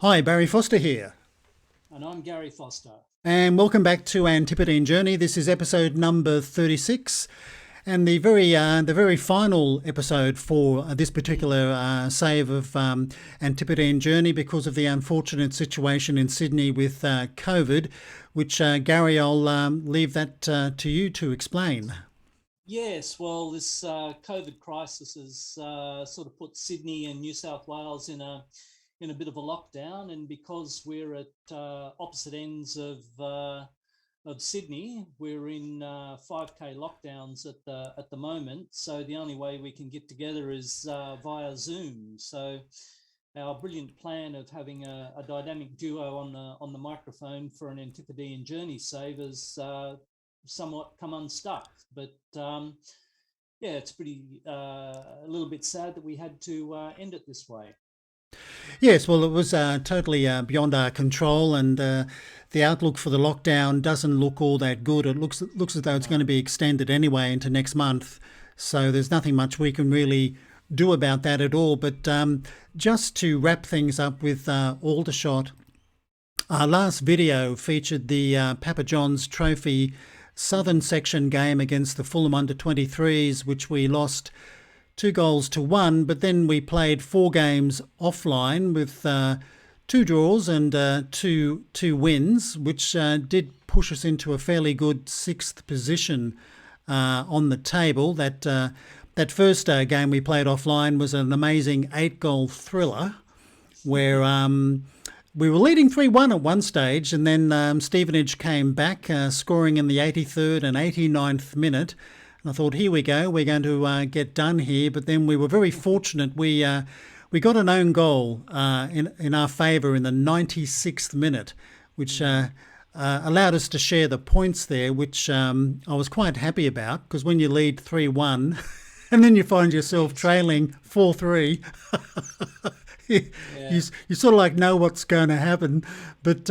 Hi, Barry Foster here, And I'm Gary Foster. and welcome back to Antipodean Journey. This is episode number 36, and the very final episode for this Mm. particular save of Antipodean Journey because of the unfortunate situation in Sydney with COVID, which Gary, I'll leave that to you to explain. Yes, well, this COVID crisis has sort of put Sydney and New South Wales in a bit of a lockdown, and because we're at opposite ends of Sydney, we're in 5K lockdowns at the moment. So the only way we can get together is via Zoom. So our brilliant plan of having a dynamic duo on the microphone for an Antipodean journey save has somewhat come unstuck. But yeah, it's pretty a little bit sad that we had to end it this way. Yes, well, it was totally beyond our control, and the outlook for the lockdown doesn't look all that good. It looks as though it's going to No. be extended anyway into next month, so there's nothing much we can really do about that at all. But just to wrap things up with Aldershot, our last video featured the Papa John's Trophy Southern Section game against the Fulham under 23s, which we lost 2 goals to 1. But then we played 4 games offline with two draws and two wins, which did push us into a fairly good sixth position on the table. That first game we played offline was an amazing 8 goal thriller where we were leading 3-1 at one stage, and then Stevenage came back, scoring in the 83rd and 89th minute. And I thought, here we go, we're going to get done here. But then we were very fortunate. We got an own goal in our favour in the 96th minute, which Mm. allowed us to share the points there, which I was quite happy about because when you lead 3-1 and then you find yourself Yes. trailing 4-3, you, Yeah. you sort of like know what's going to happen. But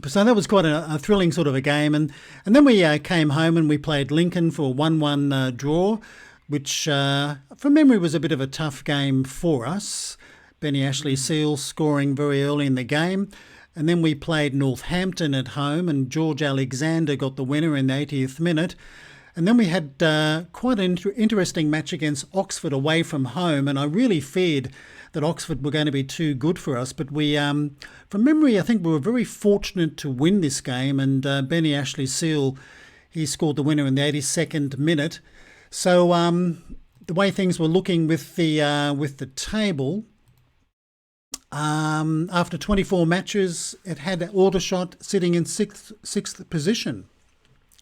so that was quite a thrilling sort of a game. And then we came home and we played Lincoln for a 1-1 draw, which from memory was a bit of a tough game for us. Benny Ashley Mm. Seal scoring very early in the game. And then we played Northampton at home, and George Alexander got the winner in the 80th minute. And then we had quite an interesting match against Oxford away from home, and I really feared that Oxford were going to be too good for us. But from memory, I think we were very fortunate to win this game, and Benny Ashley Seal, he scored the winner in the 82nd minute. So the way things were looking with the table, after 24 matches, it had Aldershot sitting in sixth position.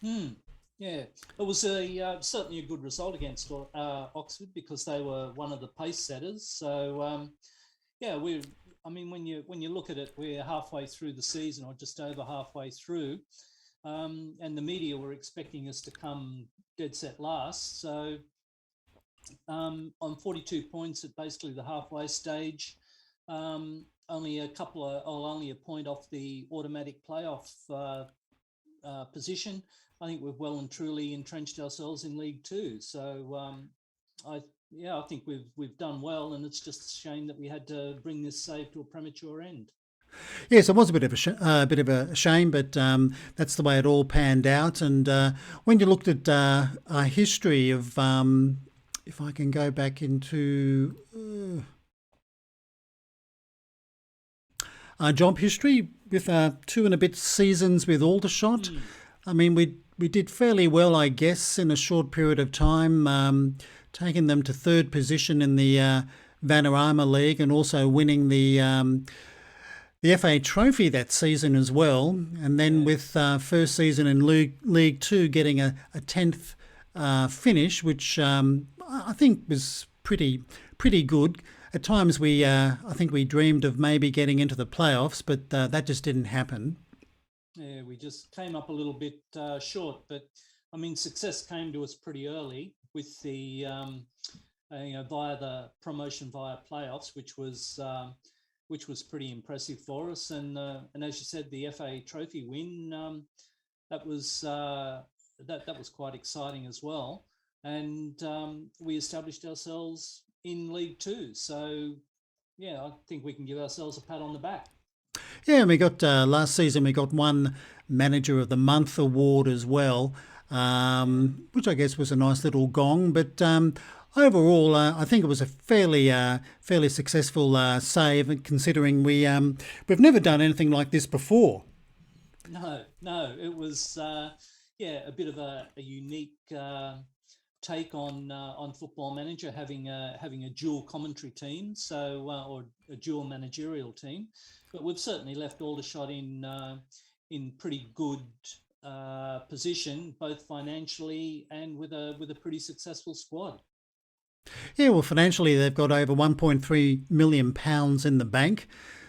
Mm. Yeah, it was certainly a good result against Oxford because they were one of the pace setters. So yeah, I mean, when you look at it, we're halfway through the season or just over halfway through, and the media were expecting us to come dead set last. So on 42 points at basically the halfway stage, only a point off the automatic playoff position. I think we've well and truly entrenched ourselves in League Two. So I yeah, I think we've done well, and it's just a shame that we had to bring this save to a premature end. Yes, it was a bit of bit of a shame, but that's the way it all panned out. And when you looked at our history of, if I can go back into our job history with 2 and a bit seasons with Aldershot, Mm. I mean, we did fairly well, I guess, in a short period of time, taking them to third position in the Vanarama League and also winning the FA Trophy that season as well, and then Yeah. with first season in League Two getting a 10th finish, which I think was pretty good. At times I think we dreamed of maybe getting into the playoffs, but that just didn't happen. Yeah, we just came up a little bit short, but I mean, success came to us pretty early with the via the promotion via playoffs, which was pretty impressive for us. And as you said, the FA Trophy win that was that was quite exciting as well. And we established ourselves in League Two. So I think we can give ourselves a pat on the back. Yeah, and we got last season we got one Manager of the Month award as well, Yeah. which I guess was a nice little gong. But overall, I think it was a fairly successful save, considering we've never done anything like this before. No, no, it was a bit of a unique take on Football Manager, having a dual commentary team, or a dual managerial team. But we've certainly left Aldershot in pretty good position, both financially and with a pretty successful squad. Yeah, well, financially they've got over 1.3 million pounds in the bank,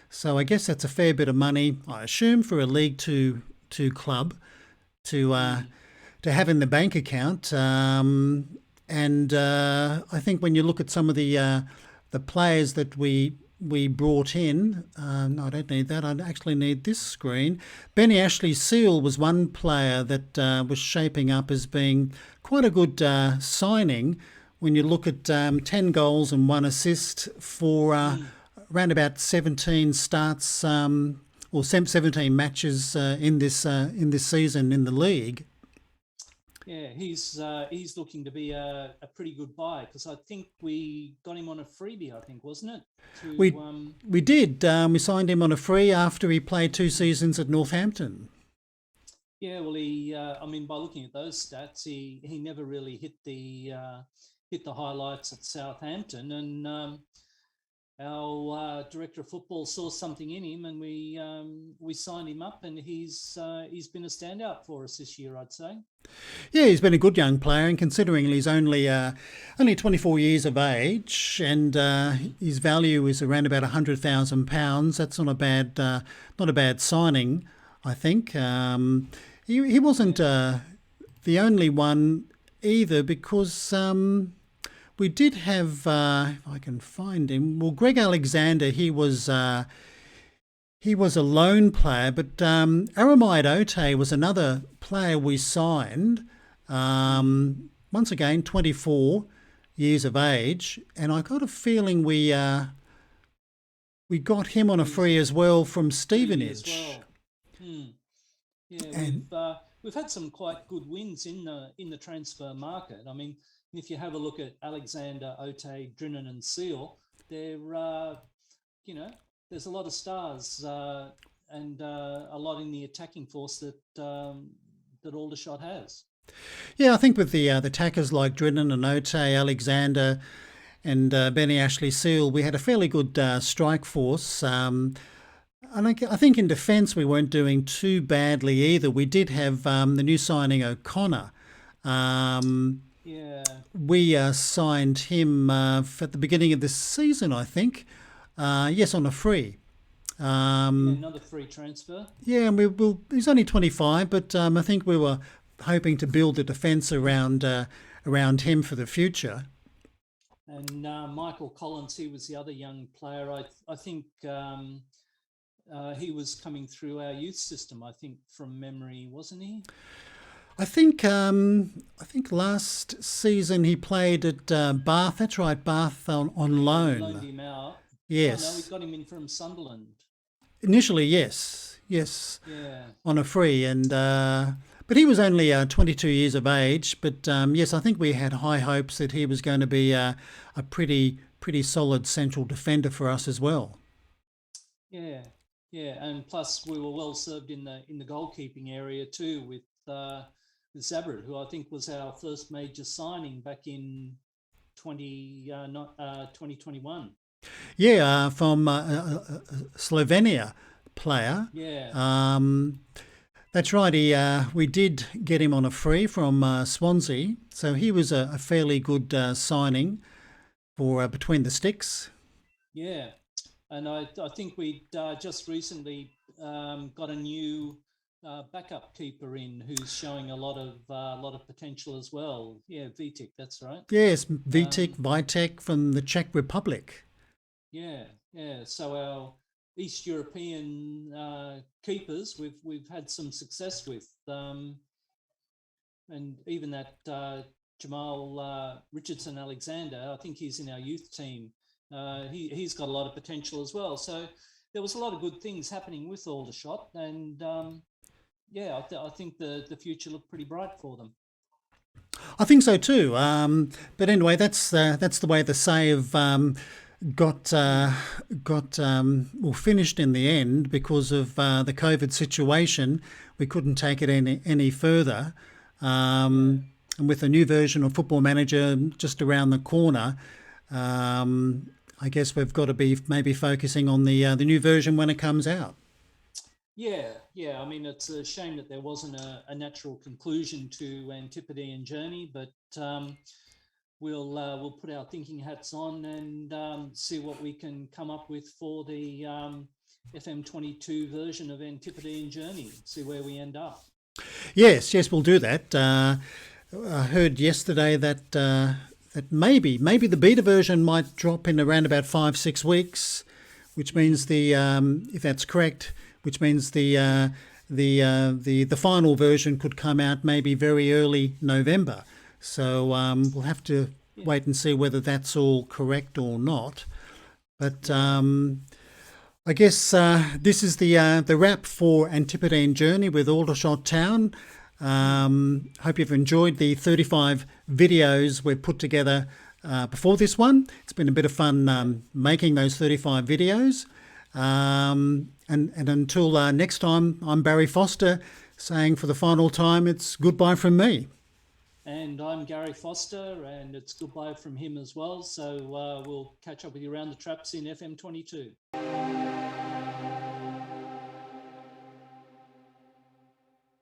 so I guess that's a fair bit of money, I assume, for a League Two club to uh, Mm. to have in the bank account. And I think when you look at some of the players that we brought in, no, I don't need that. I actually need this screen. Benny Ashley Seal was one player that was shaping up as being quite a good signing. When you look at 10 goals and one assist for Mm. around about 17 starts, or 17 matches in this season in the league. Yeah, he's looking to be a pretty good buy, because I think we got him on a freebie, I think, wasn't it? To We we did. We signed him on a free after he played 2 seasons at Northampton. Yeah, well, I mean, by looking at those stats, he never really hit the highlights at Southampton, and our director of football saw something in him, and we signed him up, and he's been a standout for us this year, I'd say. Yeah, he's been a good young player, and considering he's only 24 years of age, and his value is around about £100,000, that's not a bad signing, I think. He wasn't Yeah. the only one either, because we did have, if I can find him, well, Greg Alexander, he was a loan player, but Aramide Ote was another player we signed. Mm. Once again, 24 years of age, and I got a feeling we got him on a He was free as well from freebie as Stevenage. well. Hmm. Yeah, And we've had some quite good wins in the transfer market. I mean, if you have a look at Alexander, Ote, Drinan, and Seal, they're you know there's a lot of stars, and a lot in the attacking force that Aldershot has. yeah, I think with the tackers like Drennan and Ote, Alexander, and Benny Ashley Seal, we had a fairly good strike force. And I think in defence we weren't doing too badly either. We did have the new signing O'Connor. Um, Yeah, we signed him at the beginning of this season, I think. Yes, on a free. yeah, Um, another free transfer. yeah, and he's only 25, but I think we were hoping to build a defence around him for the future. And Michael Collins, he was the other young player. I think he was coming through our youth system, I think, from memory, wasn't he? I think last season he played at Bath. That's right, Bath on Yeah, we loaned loan. him out. Oh no, we Yes, got him in from Sunderland. initially, yes, Yeah, on a free, and but he was only 22 years of age. But yes, I think we had high hopes that he was going to be a pretty solid central defender for us as well. yeah, yeah. And plus, we were well served in the goalkeeping area too, with Zabrid, who I think was our first major signing back in 2021. Yeah, from Slovenia player. Yeah, Um, that's right. We did get him on a free from Swansea, so he was a fairly good signing for between the sticks. yeah. And I think we just recently got a new backup keeper in, who's showing a lot of potential as well. Yeah, Vitek, that's right. Yes, Vitek Um, Vitek from the Czech Republic. yeah, yeah. So our East European keepers, we've had some success with, and even that Jamal Richardson Alexander. I think he's in our youth team, He's got a lot of potential as well. So there was a lot of good things happening with Aldershot, and I think the future looked pretty bright for them. I think so too. But anyway, that's the way the save finished in the end because of the COVID situation. We couldn't take it any further. And with a new version of Football Manager just around the corner, I guess we've got to be maybe focusing on the new version when it comes out. Yeah. I mean, it's a shame that there wasn't a natural conclusion to Antipodean Journey, but we'll put our thinking hats on and see what we can come up with for the FM22 version of Antipodean Journey. See where we end up. Yes, we'll do that. I heard yesterday that maybe the beta version might drop in around about 5-6 weeks, which means if that's correct, which means the final version could come out maybe very early November. So we'll have to wait and see whether that's all correct or not. But I guess this is the wrap for Antipodean Journey with Aldershot Town. Hope you've enjoyed the 35 videos we've put together before this one. It's been a bit of fun making those 35 videos. And until next time, I'm Barry Foster saying for the final time, it's goodbye from me. And I'm Gary Foster, and it's goodbye from him as well. So we'll catch up with you around the traps in FM22.